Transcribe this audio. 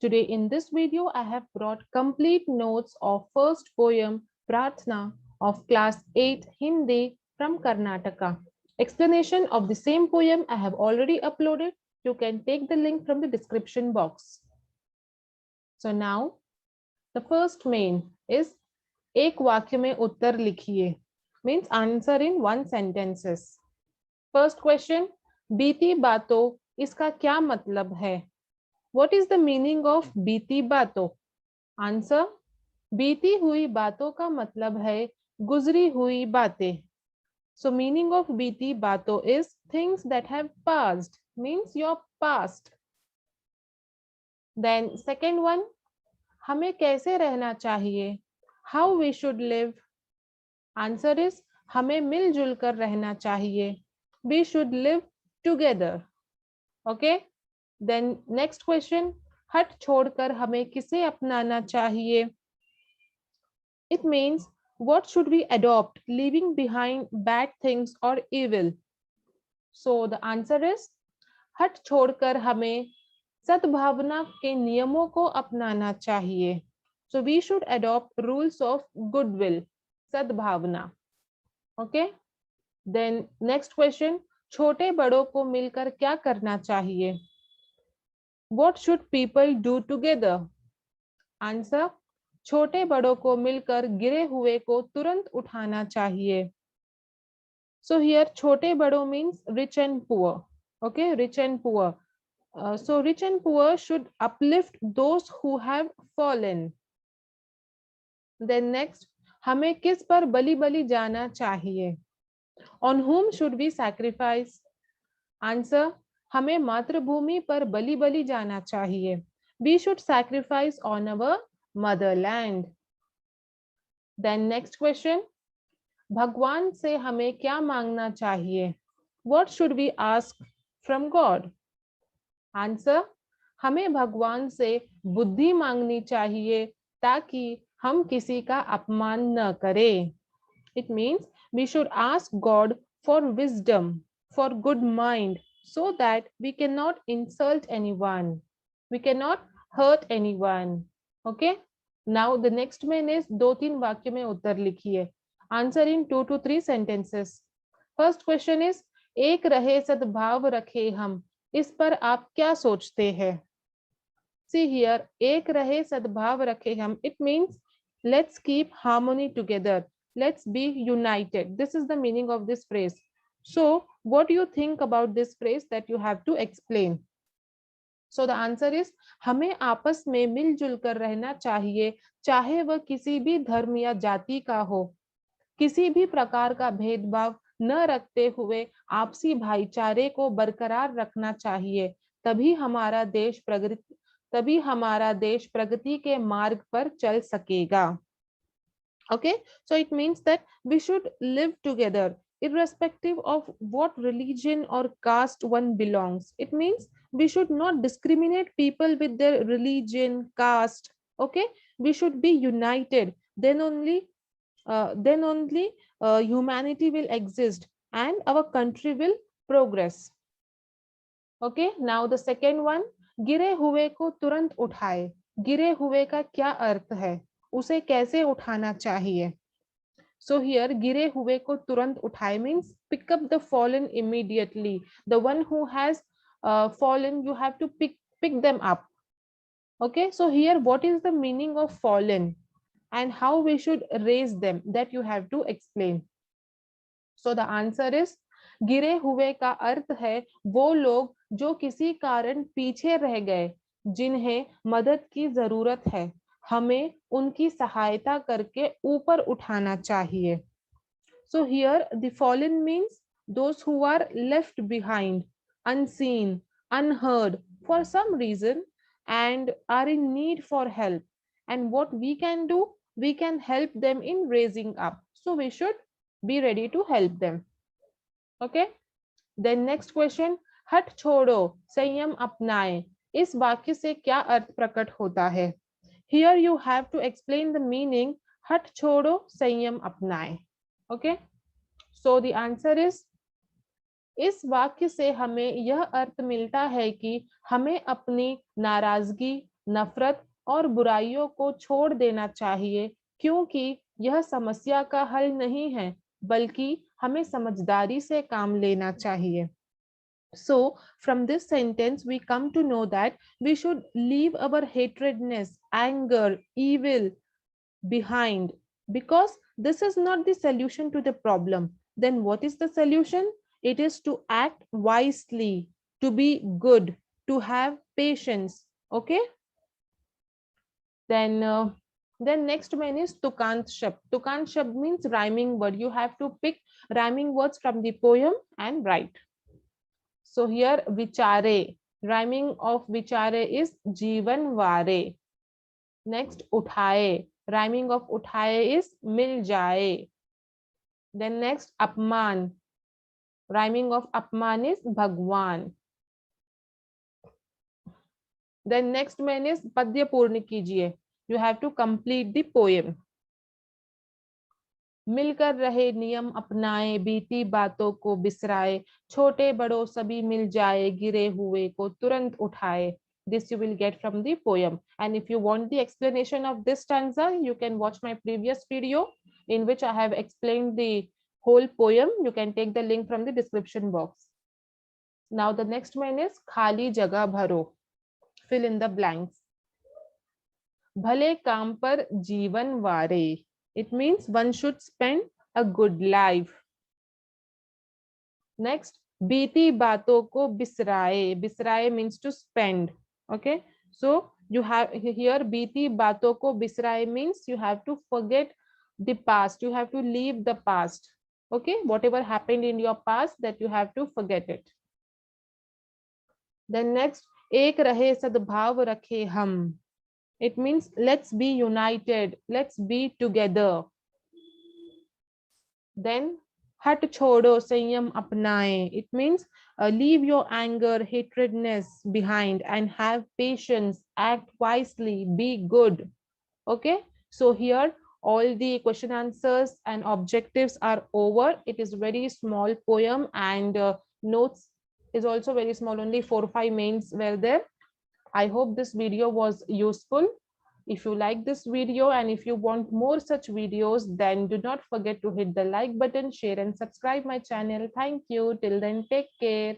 Today in this video, I have brought complete notes of first poem Prarthana of class 8 Hindi from Karnataka. Explanation of the same poem I have already uploaded. You can take the link from the description box. So now the first main is एक वाक्य में उत्तर लिखिए means answer in one sentences. First question, बीती बातों इसका क्या मतलब है? What is the meaning of बीती बातों? Answer, बीती हुई बातों का मतलब है गुजरी हुई बातें. So meaning of बीती बातों is things that have passed, means your past. Then second one, हमें कैसे रहना चाहिए? How we should live? Answer is हमें मिलजुल कर रहना चाहिए. We should live together. Okay. Then next question, हट छोड़कर हमें किसे अपनाना चाहिए? It means what should we adopt, leaving behind bad things or evil? So the answer is हट छोड़कर हमें सद्भावना के नियमों को अपनाना चाहिए. So we should adopt rules of goodwill, सद्भावना. Okay. Then next question, छोटे बड़ों को मिलकर क्या करना चाहिए? What should people do together? Answer, छोटे बड़ों को मिलकर गिरे हुए को तुरंत उठाना चाहिए. So here छोटे बड़ों means rich and poor. Okay, rich and poor. So rich and poor should uplift those who have fallen. Then next, हमें किस पर बलि बलि जाना चाहिए? On whom should we sacrifice? Answer, हमें मातृभूमि पर बलि बलि जाना चाहिए. We should sacrifice on our motherland. Then next question, भगवान से हमें क्या मांगना चाहिए? What should we ask from God? Answer, हमें भगवान से बुद्धि मांगनी चाहिए ताकि हम किसी का अपमान न करें. It means we should ask God for wisdom, for good mind, so that we cannot insult anyone, we cannot hurt anyone. Okay. Now the next main is दो तीन वाक्य में उत्तर लिखिए. Answer in 2 to 3 sentences. First question is एक रहे सद्भाव रखे हम, इस पर आप क्या सोचते हैं? See here, एक रहे सद्भाव रखे हम. It means let's keep harmony together. Let's be united. This is the meaning of this phrase. So what do you think about this phrase that you have to explain? So the answer is हमें आपस में मिलजुल कर रहना चाहिए, चाहे वह किसी भी धर्म या जाति का हो. किसी भी प्रकार का भेदभाव न रखते हुए आपसी भाईचारे को बरकरार रखना चाहिए. तभी हमारा देश प्रगति के मार्ग पर चल सकेगा. Okay, so it means that we should live together irrespective of what religion or caste one belongs. It means we should not discriminate people with their religion, caste. Okay, we should be united. Then only humanity will exist and our country will progress. Okay, now the second one, गिरे हुए को तुरंत उठाए. गिरे हुए का क्या अर्थ है? उसे कैसे उठाना चाहिए? So here गिरे हुए को तुरंत उठाए means pick up the fallen immediately. The one who has fallen, you have to pick them up. Okay, so here what is the meaning of fallen and how we should raise them, that you have to explain. So the answer is गिरे हुए का अर्थ है वो लोग जो किसी कारण पीछे रह गए, जिन्हें मदद की जरूरत है. हमें उनकी सहायता करके ऊपर उठाना चाहिए. So here the fallen means those who are left behind, unseen, unheard for some reason and are in need for help. And what we can do, we can help them in raising up. So we should be ready to help them. Okay. Then next question, हट छोड़ो संयम अपनाए, इस वाक्य से क्या अर्थ प्रकट होता है? Here you have to explain the meaning हट छोड़ो संयम अपनाए. Okay. So the answer is इस वाक्य से हमें यह अर्थ मिलता है कि हमें अपनी नाराजगी, नफरत और बुराइयों को छोड़ देना चाहिए, क्योंकि यह समस्या का हल नहीं है, बल्कि हमें समझदारी से काम लेना चाहिए. So, from this sentence, we come to know that we should leave our hatredness, anger, evil behind, because this is not the solution to the problem. Then, what is the solution? It is to act wisely, to be good, to have patience. Okay. Then next one is Tukant Shab. Tukant Shab means rhyming word. You have to pick rhyming words from the poem and write. So here vichare, rhyming of vichare is jeevan vare. Next uthaye, rhyming of uthaye is mil jaye. Then next apman, rhyming of apman is bhagwan. Then next one is padya purni kijiye. You have to complete the poem. मिलकर रहे नियम अपनाए, बीती बातों को बिसराए, छोटे बड़ों सभी मिल जाए, गिरे हुए को तुरंत उठाए. This you will get from the poem. And if you want the explanation of this stanza, you can watch my previous video in which I have explained the whole poem. You can take the link from the description box. Now the next one is खाली जगह भरो. Fill in the blanks. भले काम पर जीवन वारे. It means one should spend a good life. Next, बीती बातों को बिसराए. बिसराए means to spend. Okay, so you have here बीती बातों को बिसराए means you have to forget the past. You have to leave the past. Okay, whatever happened in your past, that you have to forget it. Then next, एक रहे सद्भाव रखे हम. It means let's be united, let's be together. Then हट छोड़ो संयम अपनाए. It means leave your anger, hatredness behind and have patience, act wisely, be good. Okay, so here all the question answers and objectives are over. It is very small poem, and notes is also very small, only 4 or 5 mains were there. I hope this video was useful. If you like this video and if you want more such videos, then do not forget to hit the like button, share and subscribe my channel. Thank you. Till then, take care.